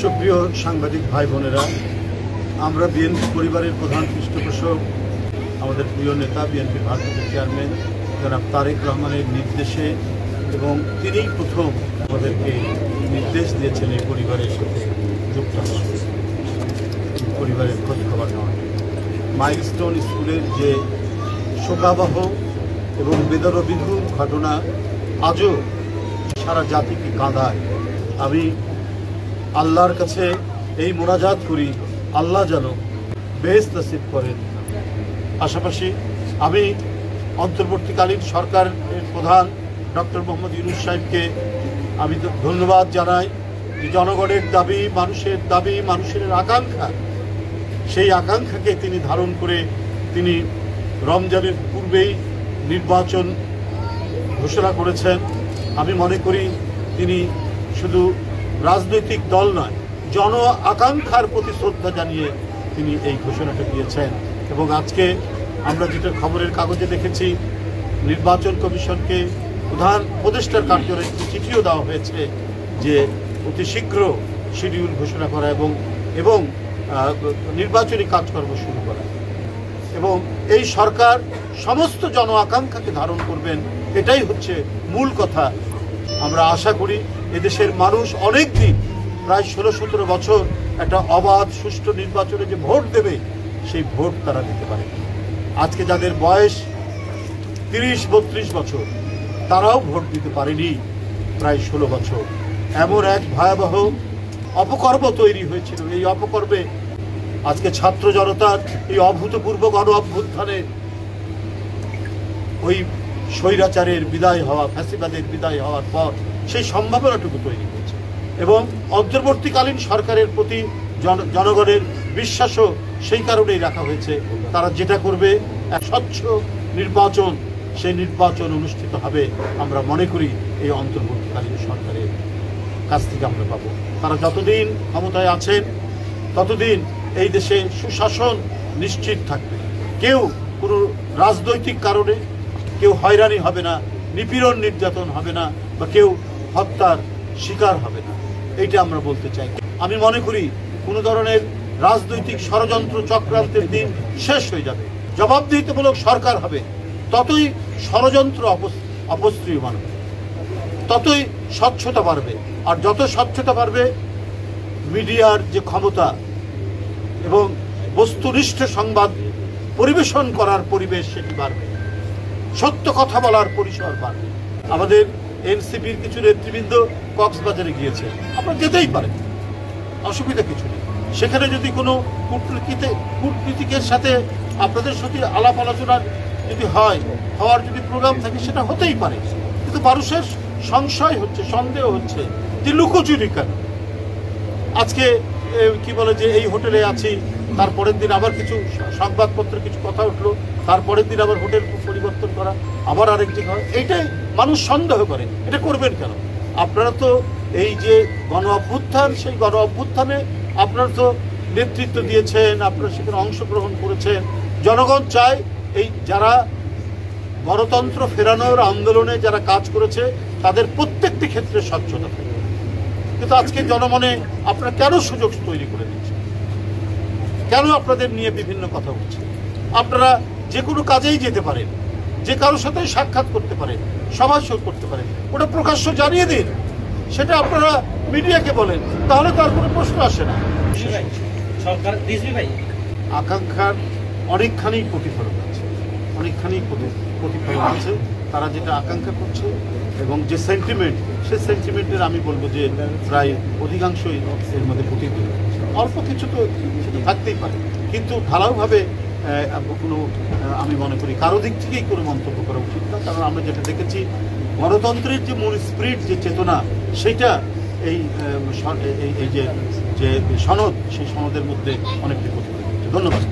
সুপ্রিয় সাংবাদিক ভাই বোনেরা, আমরা বিএনপি পরিবারের প্রধান পৃষ্ঠপোষক আমাদের প্রিয় নেতা বিএনপির ভারপ্রাপ্ত চেয়ারম্যান জনাব তারেক রহমানের নির্দেশে এবং তিনিই প্রথম আমাদেরকে নির্দেশ দিয়েছেন এই পরিবারের সাথে যুক্ত হওয়ার, পরিবারের খোঁজ খবর নেওয়ার। মাইলস্টোন স্কুলের যে শোকাবহ এবং বেদরবিধুর ঘটনা আজও সারা জাতিকে কাঁদায়। আমি আল্লাহর কাছে এই মোনাজাত করি, আল্লাহ যেন বেহেশত নসিব করেন। পাশাপাশি আমি অন্তর্বর্তীকালীন সরকারের প্রধান ডক্টর মোহাম্মদ ইউনূস সাহেবকে আমি ধন্যবাদ জানাই যে জনগণের দাবি, মানুষের আকাঙ্ক্ষা, সেই আকাঙ্ক্ষাকে তিনি ধারণ করে তিনি রমজানের পূর্বেই নির্বাচন ঘোষণা করেছেন। আমি মনে করি তিনি শুধু রাজনৈতিক দল নয়, জন আকাঙ্ক্ষার প্রতি শ্রদ্ধা জানিয়ে তিনি এই ঘোষণাটা দিয়েছেন। এবং আজকে আমরা যেটা খবরের কাগজে দেখেছি, নির্বাচন কমিশনকে প্রধান উপদেষ্টার কার্যালয়ে চিঠিও দেওয়া হয়েছে যে অতি শীঘ্র শিডিউল ঘোষণা করা এবং নির্বাচনী কাজকর্ম শুরু করা। এবং এই সরকার সমস্ত জন আকাঙ্ক্ষাকে ধারণ করবেন, এটাই হচ্ছে মূল কথা। আমরা আশা করি এদেশের মানুষ অনেক দিন, প্রায় 16-17 বছর একটা অবাধ সুষ্ঠু নির্বাচনে যে ভোট দেবে, সেই ভোট তারা দিতে পারে। আজকে যাদের বয়স 30-32 বছর, তারাও ভোট দিতে পারেনি প্রায় 16 বছর। এমন এক ভয়াবহ অপকর্ম তৈরি হয়েছিল। এই অপকর্মে আজকে ছাত্র জনতার এই অভূতপূর্ব গণ অভ্যুত্থানে ওই স্বৈরাচারের বিদায় হওয়া, ফ্যাসিবাদের বিদায় হওয়ার পর সেই সম্ভাবনাটুকু তৈরি হয়েছে। এবং অন্তর্বর্তীকালীন সরকারের প্রতি জনগণের বিশ্বাসও সেই কারণেই রাখা হয়েছে। তারা যেটা করবে, এক স্বচ্ছ নির্বাচন, সেই নির্বাচন অনুষ্ঠিত হবে। আমরা মনে করি এই অন্তর্বর্তীকালীন সরকারের কাছ থেকে আমরা পাবো। তারা যতদিন ক্ষমতায় আছেন ততদিন এই দেশে সুশাসন নিশ্চিত থাকবে। কেউ কোনো রাজনৈতিক কারণে কেউ হয়রানি হবে না, নিপীড়ন নির্যাতন হবে না, বা কেউ হত্যার শিকার হবে না। এইটা আমরা বলতে চাই। আমি মনে করি কোনো ধরনের রাজনৈতিক ষড়যন্ত্র চক্রান্তের দিন শেষ হয়ে যাবে। জবাবদিহিতামূলক সরকার হবে, ততই ষড়যন্ত্র অপস্ত্রীয়মান হবে, ততই স্বচ্ছতা বাড়বে। আর যত স্বচ্ছতা বাড়বে, মিডিয়ার যে ক্ষমতা এবং বস্তুনিষ্ঠ সংবাদ পরিবেশন করার পরিবেশ, সেটি বাড়বে। সত্য কথা বলার পরিসর বাড়বে। আমাদের এনসিপির কিছু নেতৃবৃন্দ কক্সবাজারে গিয়েছে, আপনারা যেতেই পারেন, অসুবিধা কিছু নেই। সেখানে যদি কোনো কূটনীতিকের সাথে আপনাদের সাথে আলাপ আলোচনা যদি হওয়ার যদি প্রোগ্রাম থাকে, সেটা হতেই পারে। কিন্তু মানুষের সংশয় হচ্ছে, সন্দেহ হচ্ছে যে লুকোচুরি কেন। আজকে কি বলে যে এই হোটেলে আছি, তারপরের দিন আবার কিছু সংবাদপত্রে কিছু কথা উঠলো, তারপরের দিন আবার হোটেল পরিবর্তন করা, আবার আরেক জায়গা। এইটাই মানুষ সন্দেহ করে। এটা করবেন কেন? আপনারা তো এই যে গণ অভ্যুত্থান, সেই গণ অভ্যুত্থানে আপনারা তো নেতৃত্ব দিয়েছেন, আপনারা সেখানে অংশগ্রহণ করেছেন। জনগণ চায় এই যারা গণতন্ত্র ফেরানোর আন্দোলনে যারা কাজ করেছে, তাদের প্রত্যেকটি ক্ষেত্রে স্বচ্ছতা থাকে। কিন্তু আজকে জনমনে আপনারা কেন সুযোগ তৈরি করে দিচ্ছেন? কেন আপনাদের নিয়ে বিভিন্ন কথা হচ্ছে? আপনারা যে কোনো কাজেই যেতে পারেন, যে কারোর সাথে সাক্ষাৎ করতে পারেন, সভা করতে পারেন, ওটা প্রকাশ্য জানিয়ে দিন। সেটা আপনারা মিডিয়াকে বলেন, তাহলে তার কোনো প্রশ্ন আসে না। আকাঙ্ক্ষার অনেকখানি প্রতিফলন আছে, তারা যেটা আকাঙ্ক্ষা করছে এবং যে সেন্টিমেন্ট, সেই সেন্টিমেন্টের আমি বলবো যে প্রায় অধিকাংশই এর মধ্যে প্রতিফলন। অল্প কিছু তো সেটা থাকতেই পারে, কিন্তু ঢালাওভাবে কোনো আমি মনে করি কারো দিক থেকেই কোনো মন্তব্য করা উচিত না। কারণ আমরা যেটা দেখেছি, গণতন্ত্রের যে মূল স্পিরিট, যে চেতনা, সেইটা এই যে সনদ, সেই সনদের মধ্যে অনেকটি প্রতিফলিত হচ্ছে। ধন্যবাদ।